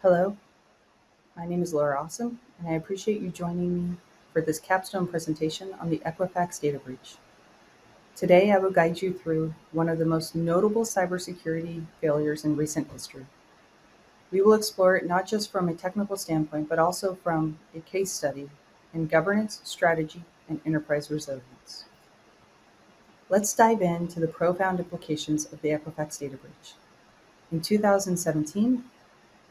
Hello, my name is Laura Assem, and I appreciate you joining me for this capstone presentation on the Equifax data breach. Today, I will guide you through one of the most notable cybersecurity failures in recent history. We will explore it not just from a technical standpoint, but also from a case study in governance, strategy, and enterprise resilience. Let's dive into the profound implications of the Equifax data breach. In 2017,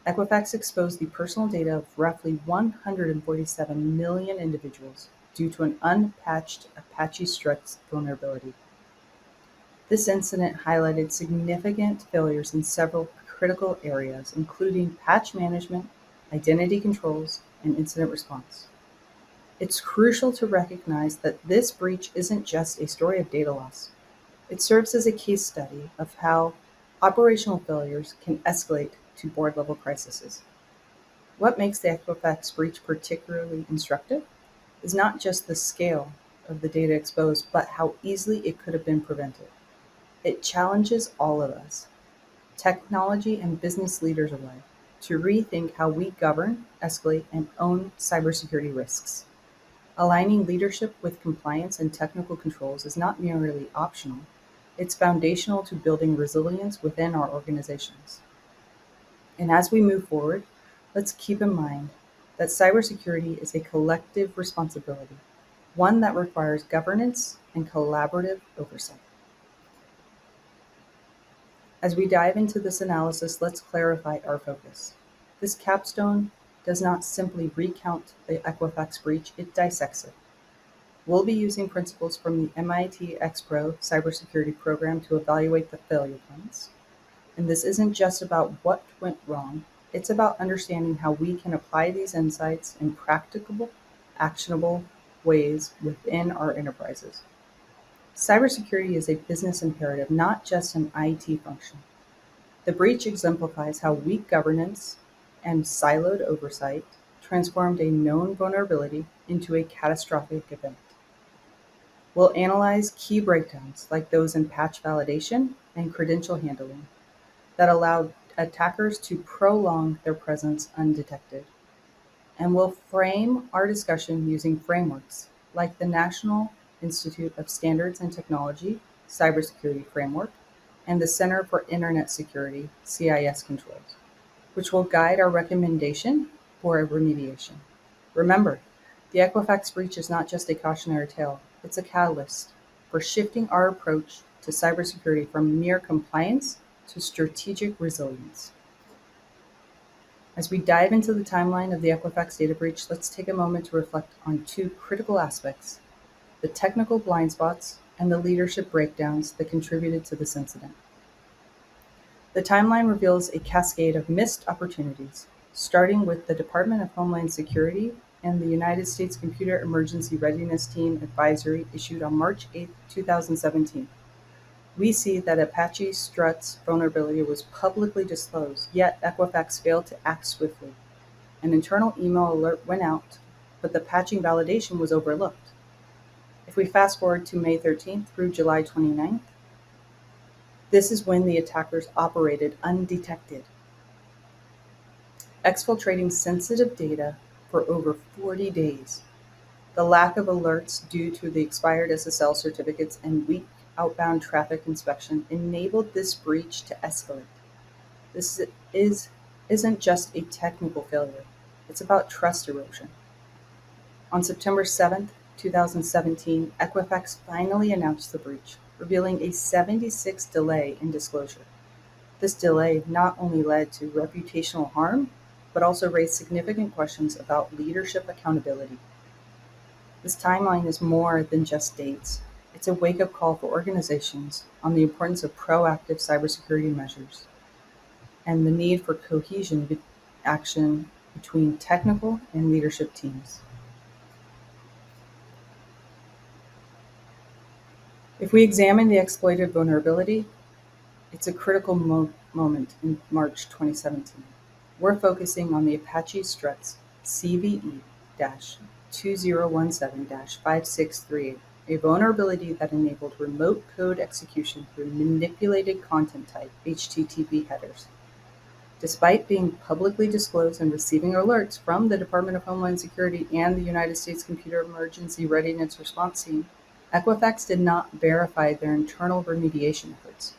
Equifax exposed the personal data of roughly 147 million individuals due to an unpatched Apache Struts vulnerability. This incident highlighted significant failures in several critical areas, including patch management, identity controls, and incident response. It's crucial to recognize that this breach isn't just a story of data loss. It serves as a case study of how operational failures can escalate to board-level crises. What makes the Equifax breach particularly instructive is not just the scale of the data exposed, but how easily it could have been prevented. It challenges all of us, technology and business leaders alike, to rethink how we govern, escalate, and own cybersecurity risks. Aligning leadership with compliance and technical controls is not merely optional, it's foundational to building resilience within our organizations. And as we move forward, let's keep in mind that cybersecurity is a collective responsibility, one that requires governance and collaborative oversight. As we dive into this analysis, let's clarify our focus. This capstone does not simply recount the Equifax breach, it dissects it. We'll be using principles from the MIT xPRO Cybersecurity program to evaluate the failure points. And this isn't just about what went wrong, it's about understanding how we can apply these insights in practicable, actionable ways within our enterprises. Cybersecurity is a business imperative, not just an IT function. The breach exemplifies how weak governance and siloed oversight transformed a known vulnerability into a catastrophic event. We'll analyze key breakdowns like those in patch validation and credential handling that allowed attackers to prolong their presence undetected. And we'll frame our discussion using frameworks like the National Institute of Standards and Technology Cybersecurity Framework and the Center for Internet Security CIS controls, which will guide our recommendation for a remediation. Remember, the Equifax breach is not just a cautionary tale, it's a catalyst for shifting our approach to cybersecurity from mere compliance to strategic resilience. As we dive into the timeline of the Equifax data breach, let's take a moment to reflect on two critical aspects: the technical blind spots and the leadership breakdowns that contributed to this incident. The timeline reveals a cascade of missed opportunities, starting with the Department of Homeland Security and the United States Computer Emergency Readiness Team advisory issued on March 8, 2017. We see that Apache Struts vulnerability was publicly disclosed, yet Equifax failed to act swiftly. An internal email alert went out, but the patching validation was overlooked. If we fast forward to May 13th through July 29th, this is when the attackers operated undetected, exfiltrating sensitive data for over 40 days. The lack of alerts due to the expired SSL certificates and weak outbound traffic inspection enabled this breach to escalate. This isn't just a technical failure, it's about trust erosion. On September 7th, 2017, Equifax finally announced the breach, revealing a 76 delay in disclosure. This delay not only led to reputational harm, but also raised significant questions about leadership accountability. This timeline is more than just dates. It's a wake-up call for organizations on the importance of proactive cybersecurity measures and the need for action between technical and leadership teams. If we examine the exploited vulnerability, it's a critical moment in March 2017. We're focusing on the Apache Struts CVE-2017-5638, a vulnerability that enabled remote code execution through manipulated content type HTTP headers. Despite being publicly disclosed and receiving alerts from the Department of Homeland Security and the United States Computer Emergency Readiness Response Team, Equifax did not verify their internal remediation efforts.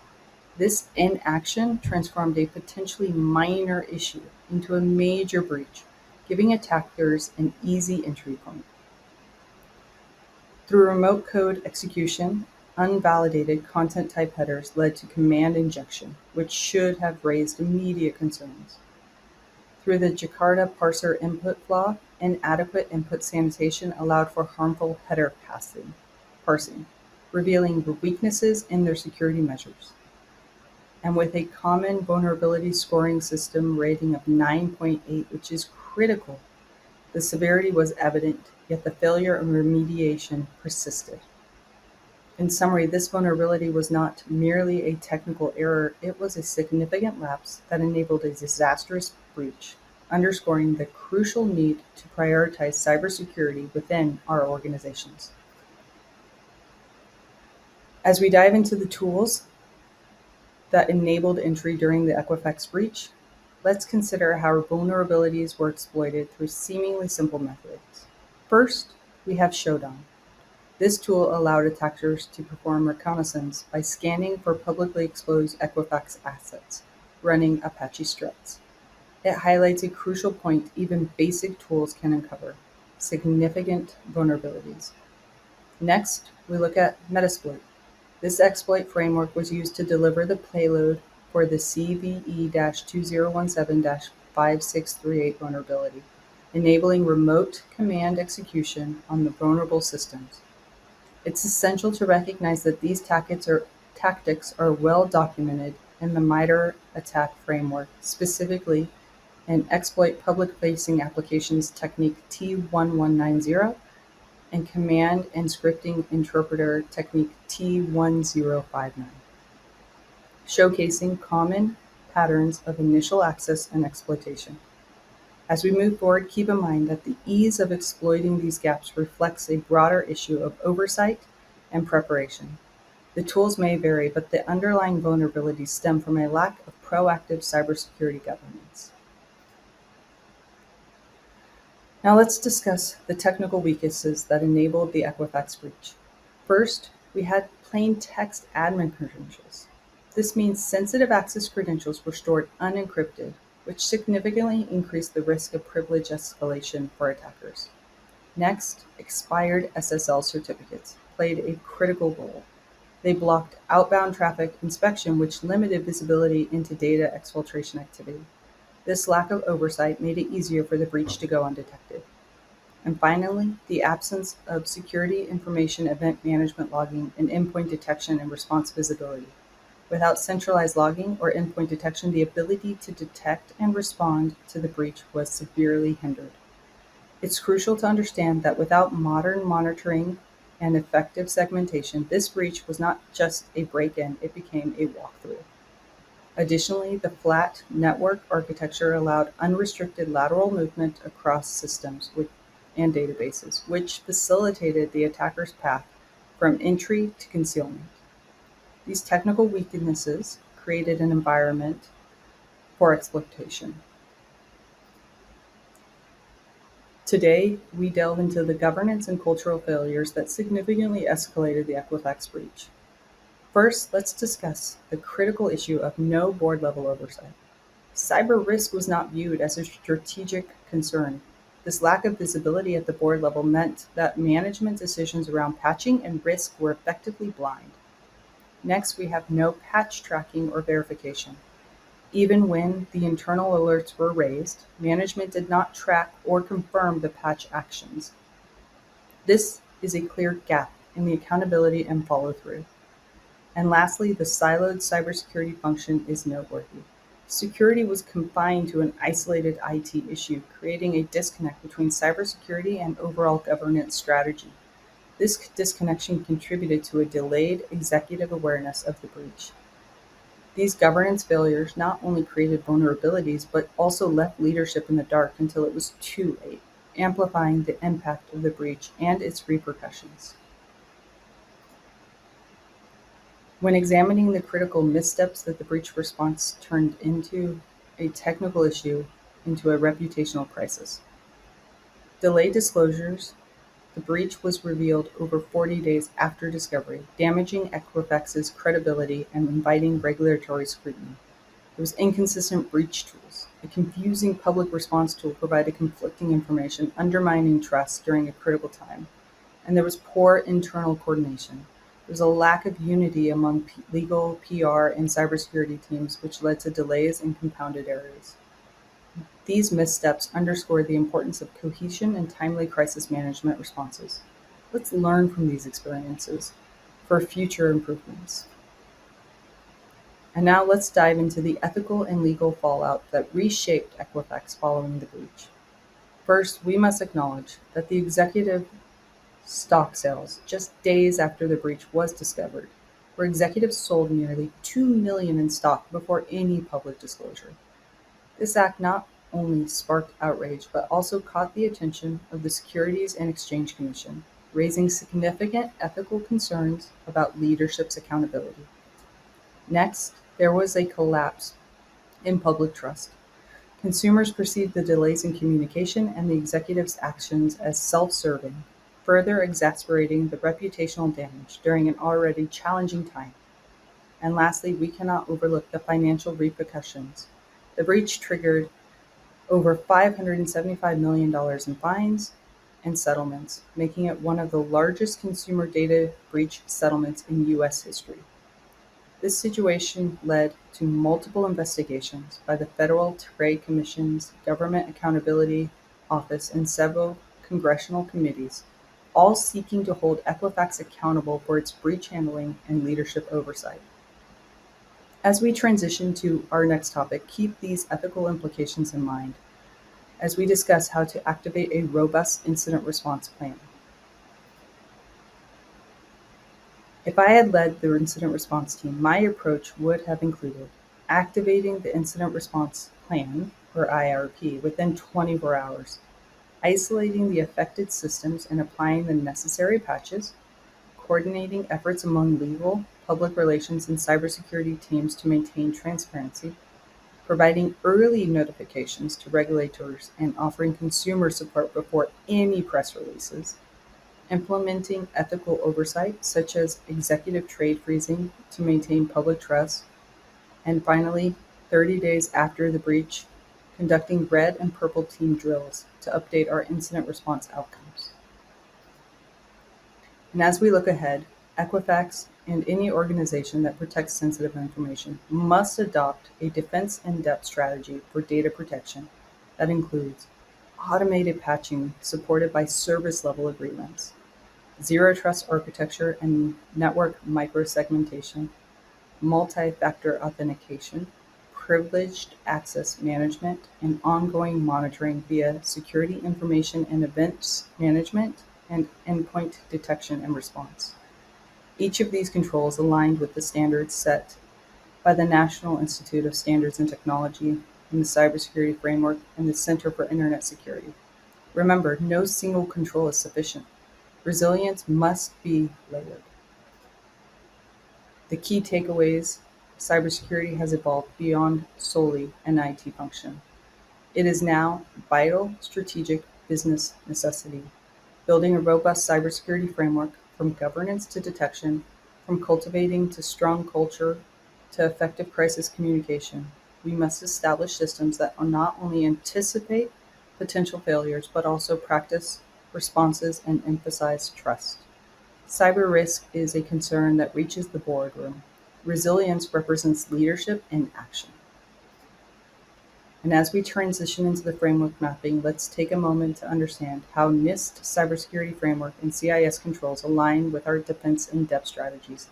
This inaction transformed a potentially minor issue into a major breach, giving attackers an easy entry point. Through remote code execution, unvalidated content type headers led to command injection, which should have raised immediate concerns. Through the Jakarta parser input flaw, inadequate input sanitation allowed for harmful header parsing, revealing the weaknesses in their security measures. And with a common vulnerability scoring system rating of 9.8, which is critical, the severity was evident, yet the failure of remediation persisted. In summary, this vulnerability was not merely a technical error, it was a significant lapse that enabled a disastrous breach, underscoring the crucial need to prioritize cybersecurity within our organizations. As we dive into the tools that enabled entry during the Equifax breach, let's consider how vulnerabilities were exploited through seemingly simple methods. First, we have Showdown. This tool allowed attackers to perform reconnaissance by scanning for publicly exposed Equifax assets, running Apache struts. It highlights a crucial point even basic tools can uncover: significant vulnerabilities. Next, we look at Metasploit. This exploit framework was used to deliver the payload for the CVE-2017-5638 vulnerability, enabling remote command execution on the vulnerable systems. It's essential to recognize that these tactics are well documented in the MITRE ATT&CK framework, specifically in Exploit Public-Facing Applications Technique T1190 and Command and Scripting Interpreter Technique T1059, showcasing common patterns of initial access and exploitation. As we move forward, keep in mind that the ease of exploiting these gaps reflects a broader issue of oversight and preparation. The tools may vary, but the underlying vulnerabilities stem from a lack of proactive cybersecurity governance. Now let's discuss the technical weaknesses that enabled the Equifax breach. First, we had plain text admin credentials. This means sensitive access credentials were stored unencrypted, which significantly increased the risk of privilege escalation for attackers. Next, expired SSL certificates played a critical role. They blocked outbound traffic inspection, which limited visibility into data exfiltration activity. This lack of oversight made it easier for the breach to go undetected. And finally, the absence of security information event management logging and endpoint detection and response visibility. Without centralized logging or endpoint detection, the ability to detect and respond to the breach was severely hindered. It's crucial to understand that without modern monitoring and effective segmentation, this breach was not just a break-in, it became a walkthrough. Additionally, the flat network architecture allowed unrestricted lateral movement across systems and databases, which facilitated the attacker's path from entry to concealment. These technical weaknesses created an environment for exploitation. Today, we delve into the governance and cultural failures that significantly escalated the Equifax breach. First, let's discuss the critical issue of no board-level oversight. Cyber risk was not viewed as a strategic concern. This lack of visibility at the board level meant that management decisions around patching and risk were effectively blind. Next, we have no patch tracking or verification. Even when the internal alerts were raised, management did not track or confirm the patch actions. This is a clear gap in the accountability and follow-through. And lastly, the siloed cybersecurity function is noteworthy. Security was confined to an isolated IT issue, creating a disconnect between cybersecurity and overall governance strategy. This disconnection contributed to a delayed executive awareness of the breach. These governance failures not only created vulnerabilities, but also left leadership in the dark until it was too late, amplifying the impact of the breach and its repercussions. When examining the critical missteps that the breach response turned into, a technical issue into a reputational crisis. Delayed disclosures. The breach was revealed over 40 days after discovery, damaging Equifax's credibility and inviting regulatory scrutiny. There was inconsistent breach tools. A confusing public response tool provided conflicting information, undermining trust during a critical time. And there was poor internal coordination. There was a lack of unity among legal, PR, and cybersecurity teams, which led to delays and compounded errors. These missteps underscore the importance of cohesion and timely crisis management responses. Let's learn from these experiences for future improvements. And now let's dive into the ethical and legal fallout that reshaped Equifax following the breach. First, we must acknowledge that the executive stock sales, just days after the breach was discovered, where executives sold nearly $2 million in stock before any public disclosure. This act not only sparked outrage, but also caught the attention of the Securities and Exchange Commission, raising significant ethical concerns about leadership's accountability. Next, there was a collapse in public trust. Consumers perceived the delays in communication and the executives' actions as self-serving, further exacerbating the reputational damage during an already challenging time. And lastly, we cannot overlook the financial repercussions. The breach triggered over $575 million in fines and settlements, making it one of the largest consumer data breach settlements in U.S. history. This situation led to multiple investigations by the Federal Trade Commission's Government Accountability Office and several congressional committees, all seeking to hold Equifax accountable for its breach handling and leadership oversight. As we transition to our next topic, keep these ethical implications in mind as we discuss how to activate a robust incident response plan. If I had led the incident response team, my approach would have included activating the incident response plan, or IRP, within 24 hours, isolating the affected systems and applying the necessary patches, coordinating efforts among legal, public relations, and cybersecurity teams to maintain transparency, providing early notifications to regulators and offering consumer support before any press releases, implementing ethical oversight such as executive trade freezing to maintain public trust, and finally, 30 days after the breach, conducting red and purple team drills to update our incident response outcomes. And as we look ahead, Equifax and any organization that protects sensitive information must adopt a defense in-depth strategy for data protection that includes automated patching supported by service-level agreements, zero trust architecture and network microsegmentation, multi-factor authentication, privileged access management, and ongoing monitoring via security information and events management and endpoint detection and response. Each of these controls aligned with the standards set by the National Institute of Standards and Technology and the Cybersecurity Framework and the Center for Internet Security. Remember, no single control is sufficient. Resilience must be layered. The key takeaways: cybersecurity has evolved beyond solely an IT function. It is now a vital strategic business necessity. Building a robust cybersecurity framework from governance to detection, from cultivating to strong culture to effective crisis communication, we must establish systems that not only anticipate potential failures, but also practice responses and emphasize trust. Cyber risk is a concern that reaches the boardroom. Resilience represents leadership in action. And as we transition into the framework mapping, let's take a moment to understand how NIST Cybersecurity Framework and CIS controls align with our defense in-depth strategies.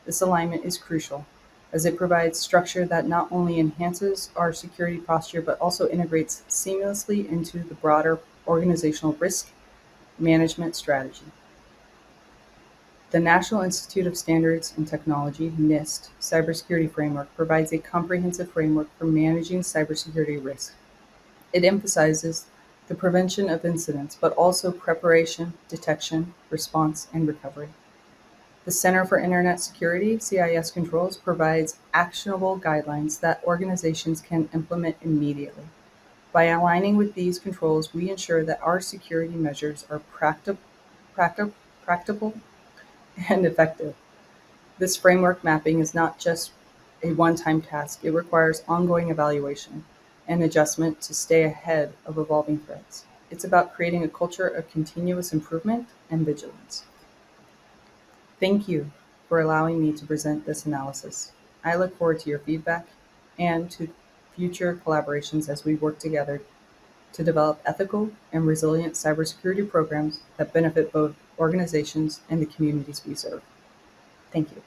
This alignment is crucial as it provides structure that not only enhances our security posture, but also integrates seamlessly into the broader organizational risk management strategy. The National Institute of Standards and Technology, NIST Cybersecurity Framework, provides a comprehensive framework for managing cybersecurity risk. It emphasizes the prevention of incidents, but also preparation, detection, response, and recovery. The Center for Internet Security, CIS Controls, provides actionable guidelines that organizations can implement immediately. By aligning with these controls, we ensure that our security measures are practical and effective. This framework mapping is not just a one-time task. It requires ongoing evaluation and adjustment to stay ahead of evolving threats. It's about creating a culture of continuous improvement and vigilance. Thank you for allowing me to present this analysis. I look forward to your feedback and to future collaborations as we work together to develop ethical and resilient cybersecurity programs that benefit both organizations and the communities we serve. Thank you.